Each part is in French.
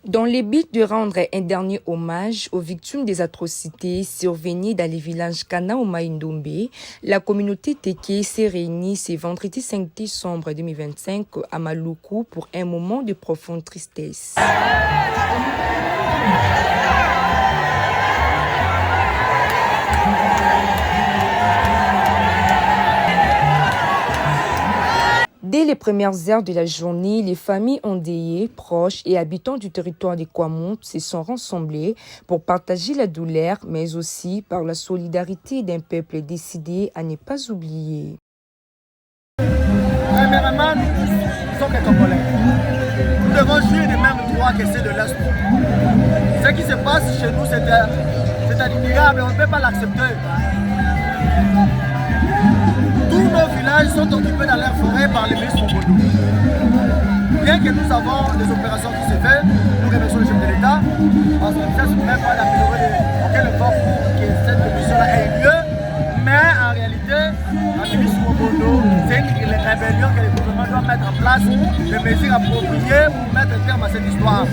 Dans le but de rendre un dernier hommage aux victimes des atrocités survenues dans les villages Kana ou Maïndombe, la communauté Teke s'est réunie ce vendredi 5 décembre 2025 à Maluku pour un moment de profonde tristesse. Dès les premières heures de la journée, les familles endeuillées, proches et habitants du territoire de Kwamount se sont rassemblés pour partager la douleur, mais aussi par la solidarité d'un peuple décidé à ne pas oublier. Premièrement, nous sommes des Congolais. Nous devons jouir des mêmes droits que ceux de l'Est. Ce qui se passe chez nous, c'est admirable, on ne peut pas l'accepter. Tous nos villages sont occupés dans leur forêt par les milices Mobondo. Bien que nous avons des opérations qui se font, nous remercions le chef de l'État parce que ça ne serait pas d'améliorer aucun effort pour que cette mission-là ait lieu. Mais en réalité, la milice Mobondo, c'est une rébellion que le gouvernement doit mettre en place, des mesures appropriées pour mettre un terme à cette histoire.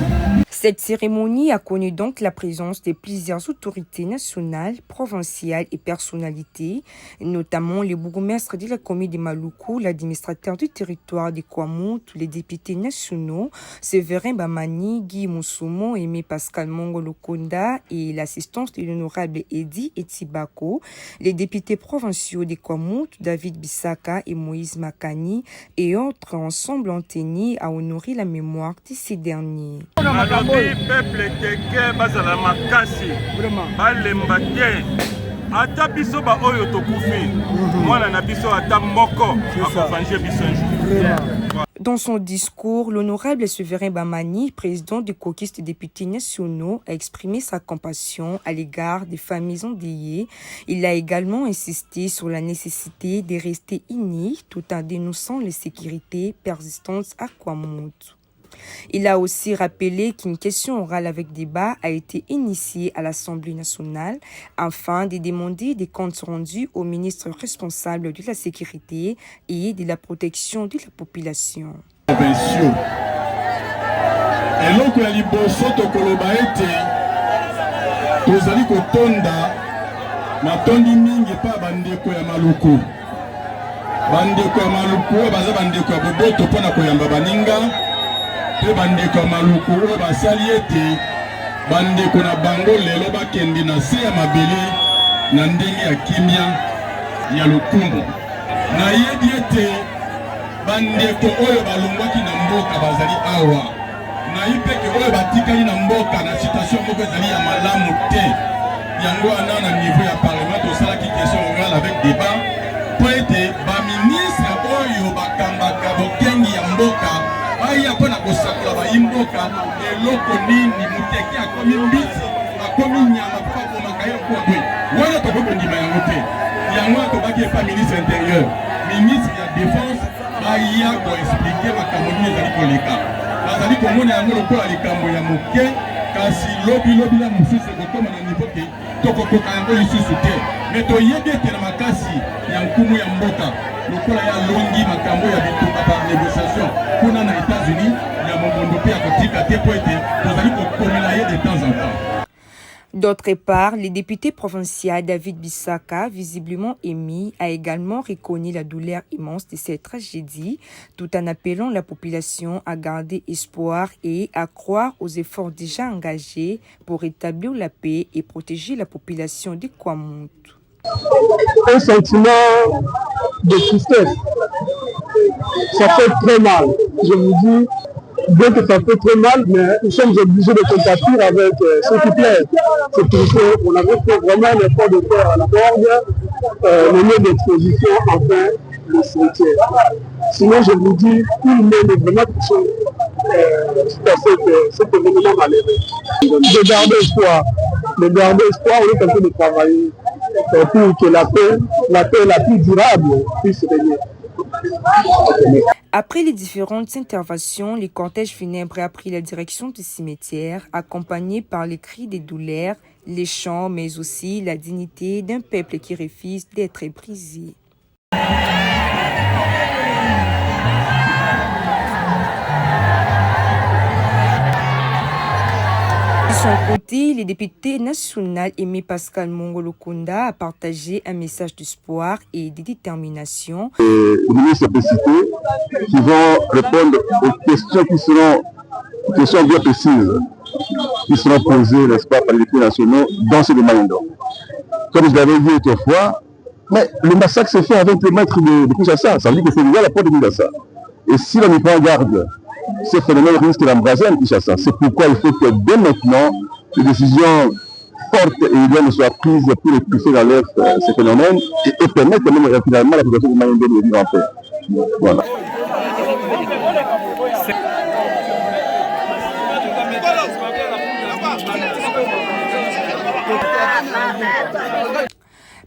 Cette cérémonie a connu donc la présence de plusieurs autorités nationales, provinciales et personnalités, notamment les bourgmestres de la commune de Maluku, l'administrateur du territoire de Kwamount, les députés nationaux, Séverin Bamani, Guy Moussoumon, Aimé Pascal Mongolo Konda et l'assistance de l'honorable Edi Etibako, les députés provinciaux de Kwamount, David Bissaka et Moïse Makani, et autres ensemble ont tenu à honorer la mémoire de ces derniers. Peuple Teke bazala makasi balemba te ata biso ba oyo tokufi mwana na biso ata moko akovange biso njour. Dans son discours, l'honorable Séverin Bamani, président du caucus des députés nationaux, a exprimé sa compassion à l'égard des familles endeuillées. Il a également insisté sur la nécessité de rester unis tout en dénonçant les sécurités persistantes à Kwamount. Il a aussi rappelé qu'une question orale avec débat a été initiée à l'Assemblée nationale afin de demander des comptes rendus au ministre responsable de la sécurité et de la protection de la population. pe bandeko Maluku oyo basali ete bandeko na bango lelo bakende na se ya mabele na ndenge ya kimia ya lokumbu. Nayebi ete bandeko oyo balongwaki na mboka bazali awa, nayebi peke oyo batikali na mboka na situation moko ezali ya malamu te. Yango wana na niveau ya parlement tosalaki question orale avec débat po ete baministre oyo bakambaka bokengi ya mboka aya pona kosakola bayimboka eloko nini muteki akomi mbisi akomi nyama pa komaka yo kwa bwe wana tokokondima yango te. Yango tobaki epa ministre intérieur, ministre ya défense aya koexplike makambo nini ezali koleka. Bazali komona yango lokola likambo ya moke, kasi lobi na mosusu ekokoma na niveau te tokokoka yango lisusu te. Me toyebi ete na makasi ya nkumu ya mboka lokola ya longi makambo ya bituka par négociation kuna na États-Unis ya momondo pe ya kotika te po ete tozali kokomela ye de temps en temps. D'autre part, le député provincial David Bissaka, visiblement émis, a également reconnu la douleur immense de cette tragédie, tout en appelant la population à garder espoir et à croire aux efforts déjà engagés pour rétablir la paix et protéger la population de Kwamount. Un sentiment de tristesse. Ça fait très mal, je vous dis. Bien que ça fait très mal, mais nous sommes obligés de compatir avec ceux qui plaisent. C'est pour ça qu'on avait fait vraiment l'effort de faire à la morgue, le lieu d'exposition, enfin, le cimetière. Sinon, je vous dis, tout le monde est vraiment touché à cet événement malheureux. De garder espoir, on est en train de travailler pour que la paix la plus durable puisse régner. Après les différentes interventions, le cortège funèbre a pris la direction du cimetière, accompagné par les cris de douleur, les chants, mais aussi la dignité d'un peuple qui refuse d'être brisé. son côté, le député national Aimé Pascal Mongolo-Kunda a partagé un message d'espoir et de détermination. Les ministres précités qui vont répondre aux questions qui seront bien précises, qui seront posées, n'est-ce pas, par les députés nationaux dans ce domaine. Comme je l'avais dit autrefois, mais le massacre s'est fait avec le maître de Kinshasa. Ça veut dire que c'est déjà la porte de Kinshasa. Et si l'on n'y prend garde, ce phénomène risque d'embraser à Kinshasa. C'est pourquoi il faut que dès maintenant, des décisions fortes et idéales soient prises pour étouffer dans l'air ces phénomènes et permettre même finalement la population de Mayendé de vivre en paix. Voilà.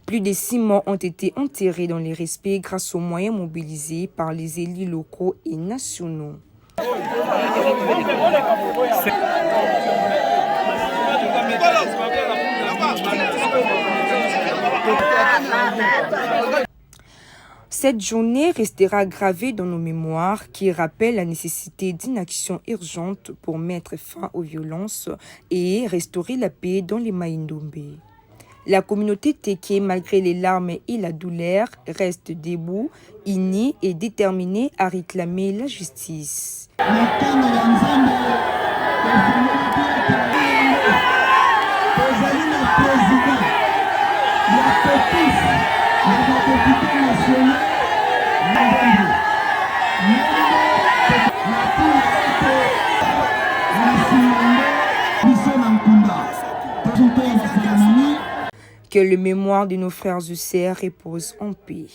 Plus de 6 morts ont été enterrés dans les respects grâce aux moyens mobilisés par les élus locaux et nationaux. Cette journée restera gravée dans nos mémoires qui rappelle la nécessité d'une action urgente pour mettre fin aux violences et restaurer la paix dans les Mayindombe. La communauté Téké, malgré les larmes et la douleur, reste debout, unie et déterminée à réclamer la justice. Que le mémoire de nos frères et sœurs repose en paix.